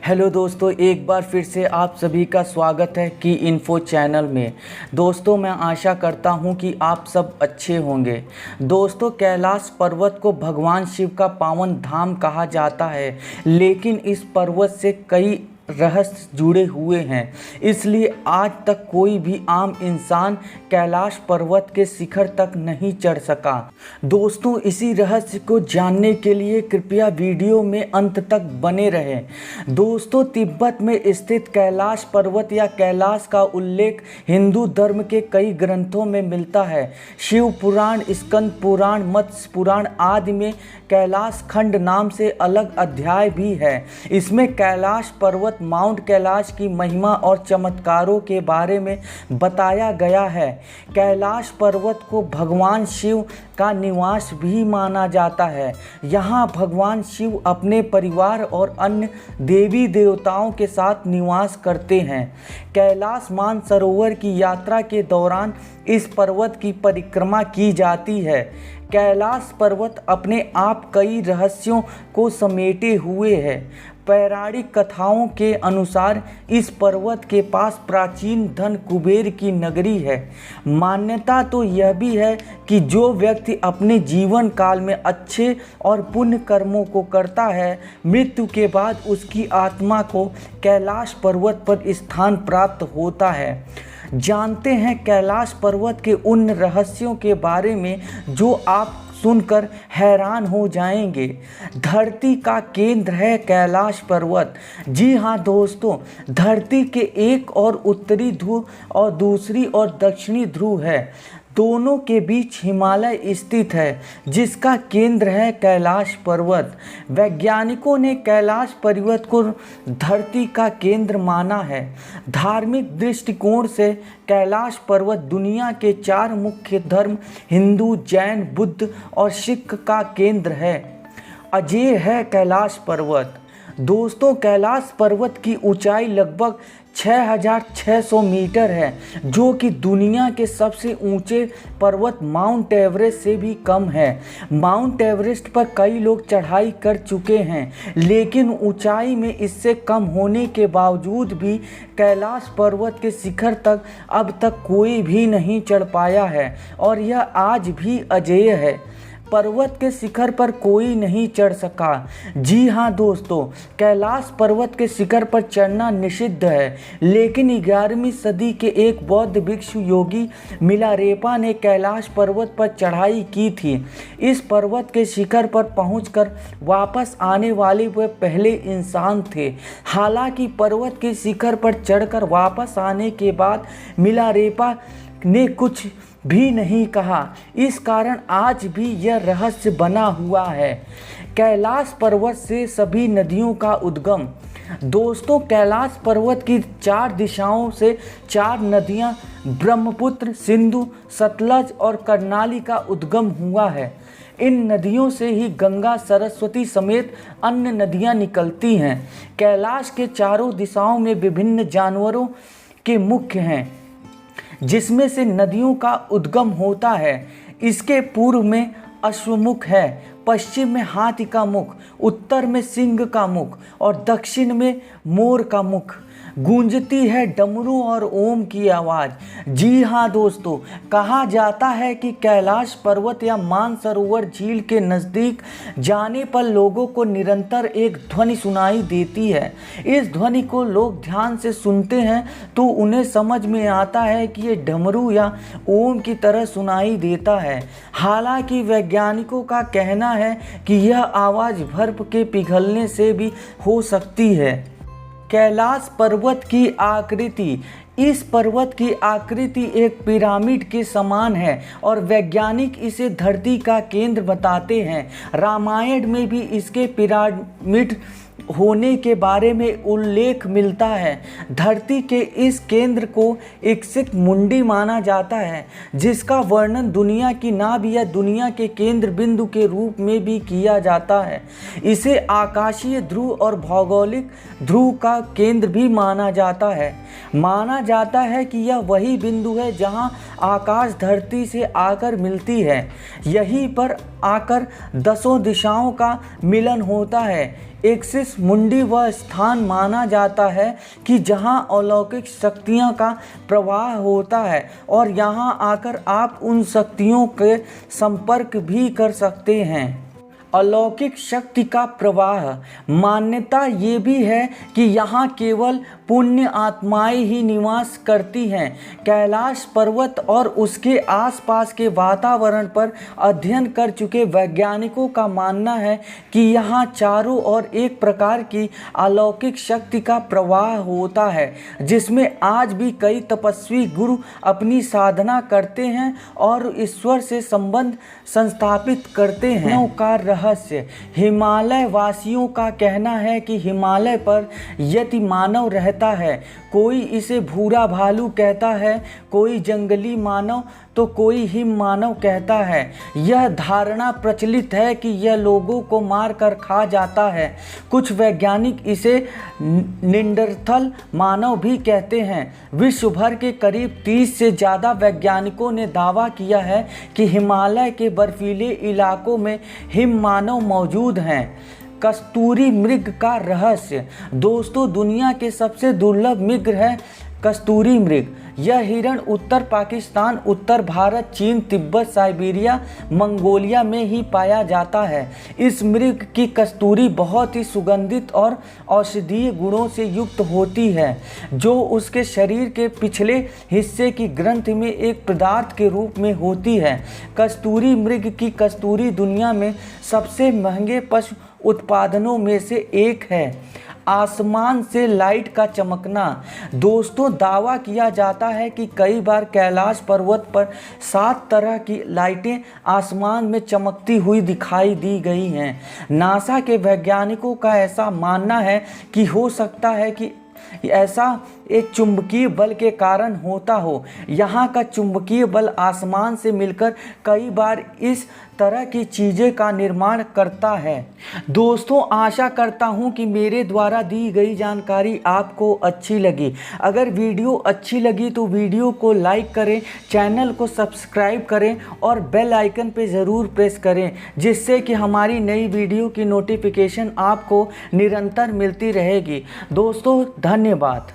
Hello दोस्तों, एक बार फिर से आप सभी का स्वागत है की इन्फो चैनल में। दोस्तों, मैं आशा करता हूं कि आप सब अच्छे होंगे। दोस्तों, कैलाश पर्वत को भगवान शिव का पावन धाम कहा जाता है, लेकिन इस पर्वत से कई रहस्य जुड़े हुए हैं, इसलिए आज तक कोई भी आम इंसान कैलाश पर्वत के शिखर तक नहीं चढ़ सका। दोस्तों, इसी रहस्य को जानने के लिए कृपया वीडियो में अंत तक बने रहें। दोस्तों, तिब्बत में स्थित कैलाश पर्वत या कैलाश का उल्लेख हिंदू धर्म के कई ग्रंथों में मिलता है। शिव पुराण, स्कंद पुराण, मत्स्य पुराण आदि में कैलाश खंड नाम से अलग अध्याय भी है। इसमें कैलाश पर्वत, माउंट कैलाश की महिमा और चमत्कारों के बारे में बताया गया है। कैलाश पर्वत को भगवान शिव का निवास भी माना जाता है। यहाँ भगवान शिव अपने परिवार और अन्य देवी देवताओं के साथ निवास करते हैं। कैलाश मानसरोवर की यात्रा के दौरान इस पर्वत की परिक्रमा की जाती है। कैलाश पर्वत अपने आप कई रहस्यों को समेटे हुए है। पौराणिक कथाओं के अनुसार इस पर्वत के पास प्राचीन धन कुबेर की नगरी है। मान्यता तो यह भी है कि जो व्यक्ति अपने जीवन काल में अच्छे और पुण्य कर्मों को करता है, मृत्यु के बाद उसकी आत्मा को कैलाश पर्वत पर स्थान प्राप्त होता है। जानते हैं कैलाश पर्वत के उन रहस्यों के बारे में जो आप सुनकर हैरान हो जाएंगे। धरती का केंद्र है कैलाश पर्वत। जी हाँ दोस्तों, धरती के एक और उत्तरी ध्रुव और दूसरी और दक्षिणी ध्रुव है। दोनों के बीच हिमालय स्थित है, जिसका केंद्र है कैलाश पर्वत। वैज्ञानिकों ने कैलाश पर्वत को धरती का केंद्र माना है। धार्मिक दृष्टिकोण से कैलाश पर्वत दुनिया के 4 मुख्य धर्म हिंदू, जैन, बुद्ध और सिख का केंद्र है। अजेय है कैलाश पर्वत। दोस्तों, कैलाश पर्वत की ऊंचाई लगभग 6600 मीटर है, जो कि दुनिया के सबसे ऊंचे पर्वत माउंट एवरेस्ट से भी कम है। माउंट एवरेस्ट पर कई लोग चढ़ाई कर चुके हैं, लेकिन ऊंचाई में इससे कम होने के बावजूद भी कैलाश पर्वत के शिखर तक अब तक कोई भी नहीं चढ़ पाया है और यह आज भी अजेय है। पर्वत के शिखर पर कोई नहीं चढ़ सका। जी हाँ दोस्तों, कैलाश पर्वत के शिखर पर चढ़ना निषिद्ध है, लेकिन 11वीं सदी के एक बौद्ध भिक्षु योगी मिलारेपा ने कैलाश पर्वत पर चढ़ाई की थी। इस पर्वत के शिखर पर पहुंचकर वापस आने वाले वे पहले इंसान थे। हालांकि पर्वत के शिखर पर चढ़कर वापस आने के बाद मिलारेपा ने कुछ भी नहीं कहा। इस कारण आज भी यह रहस्य बना हुआ है। कैलाश पर्वत से सभी नदियों का उद्गम। दोस्तों, कैलाश पर्वत की 4 दिशाओं से 4 नदियां ब्रह्मपुत्र, सिंधु, सतलज और कर्नाली का उद्गम हुआ है। इन नदियों से ही गंगा, सरस्वती समेत अन्य नदियां निकलती हैं। कैलाश के चारों दिशाओं में विभिन्न जानवरों के मुख्य हैं, जिसमें से नदियों का उद्गम होता है। इसके पूर्व में अश्वमुख है, पश्चिम में हाथी का मुख, उत्तर में सिंह का मुख और दक्षिण में मोर का मुख। गूंजती है डमरू और ओम की आवाज़। जी हाँ दोस्तों, कहा जाता है कि कैलाश पर्वत या मानसरोवर झील के नज़दीक जाने पर लोगों को निरंतर एक ध्वनि सुनाई देती है। इस ध्वनि को लोग ध्यान से सुनते हैं तो उन्हें समझ में आता है कि ये डमरू या ओम की तरह सुनाई देता है। हालांकि वैज्ञानिकों का कहना है कि यह आवाज़ बर्फ के पिघलने से भी हो सकती है। कैलाश पर्वत की आकृति। इस पर्वत की आकृति एक पिरामिड के समान है और वैज्ञानिक इसे धरती का केंद्र बताते हैं। रामायण में भी इसके पिरामिड होने के बारे में उल्लेख मिलता है। धरती के इस केंद्र को इक्सिक मुंडी माना जाता है, जिसका वर्णन दुनिया की नाभ या दुनिया के केंद्र बिंदु के रूप में भी किया जाता है। इसे आकाशीय ध्रुव और भौगोलिक ध्रुव का केंद्र भी माना जाता है। माना जाता है कि यह वही बिंदु है जहां आकाश धरती से आकर मिलती है। यहीं पर आकर 10 दिशाओं का मिलन होता है। एक्सिस मुंडी वह स्थान माना जाता है कि जहां अलौकिक शक्तियों का प्रवाह होता है और यहां आकर आप उन शक्तियों के संपर्क भी कर सकते हैं। अलौकिक शक्ति का प्रवाह मान्यता ये भी है कि यहाँ केवल पुण्य आत्माएं ही निवास करती हैं। कैलाश पर्वत और उसके आसपास के वातावरण पर अध्ययन कर चुके वैज्ञानिकों का मानना है कि यहाँ चारों ओर एक प्रकार की अलौकिक शक्ति का प्रवाह होता है, जिसमें आज भी कई तपस्वी गुरु अपनी साधना करते हैं और ईश्वर से संबंध संस्थापित करते हैं। का रहस्य हिमालय वासियों का कहना है कि हिमालय पर यदि मानव रहता है, कोई इसे भूरा भालू कहता है, कोई जंगली मानव तो कोई हिम मानव कहता है। यह धारणा प्रचलित है कि यह लोगों को मार कर खा जाता है। कुछ वैज्ञानिक इसे निंडरथल मानव भी कहते हैं। विश्व भर के करीब 30 से ज़्यादा वैज्ञानिकों ने दावा किया है कि हिमालय के बर्फीले इलाकों में हिम मानव मौजूद हैं। कस्तूरी मृग का रहस्य। दोस्तों, दुनिया के सबसे दुर्लभ मृग है कस्तूरी मृग। यह हिरण उत्तर पाकिस्तान, उत्तर भारत, चीन, तिब्बत, साइबेरिया, मंगोलिया में ही पाया जाता है। इस मृग की कस्तूरी बहुत ही सुगंधित और औषधीय गुणों से युक्त होती है, जो उसके शरीर के पिछले हिस्से की ग्रंथि में एक पदार्थ के रूप में होती है। कस्तूरी मृग की कस्तूरी दुनिया में सबसे महंगे पशु उत्पादनों में से एक है। आसमान से लाइट का चमकना। दोस्तों, दावा किया जाता है कि कई बार कैलाश पर्वत पर 7 तरह की लाइटें आसमान में चमकती हुई दिखाई दी गई हैं। नासा के वैज्ञानिकों का ऐसा मानना है कि हो सकता है कि ऐसा एक चुंबकीय बल के कारण होता हो। यहाँ का चुंबकीय बल आसमान से मिलकर कई बार इस तरह की चीज़ें का निर्माण करता है। दोस्तों, आशा करता हूँ कि मेरे द्वारा दी गई जानकारी आपको अच्छी लगी। अगर वीडियो अच्छी लगी तो वीडियो को लाइक करें, चैनल को सब्सक्राइब करें और बेल आइकन पे ज़रूर प्रेस करें, जिससे कि हमारी नई वीडियो की नोटिफिकेशन आपको निरंतर मिलती रहेगी। दोस्तों, धन्यवाद।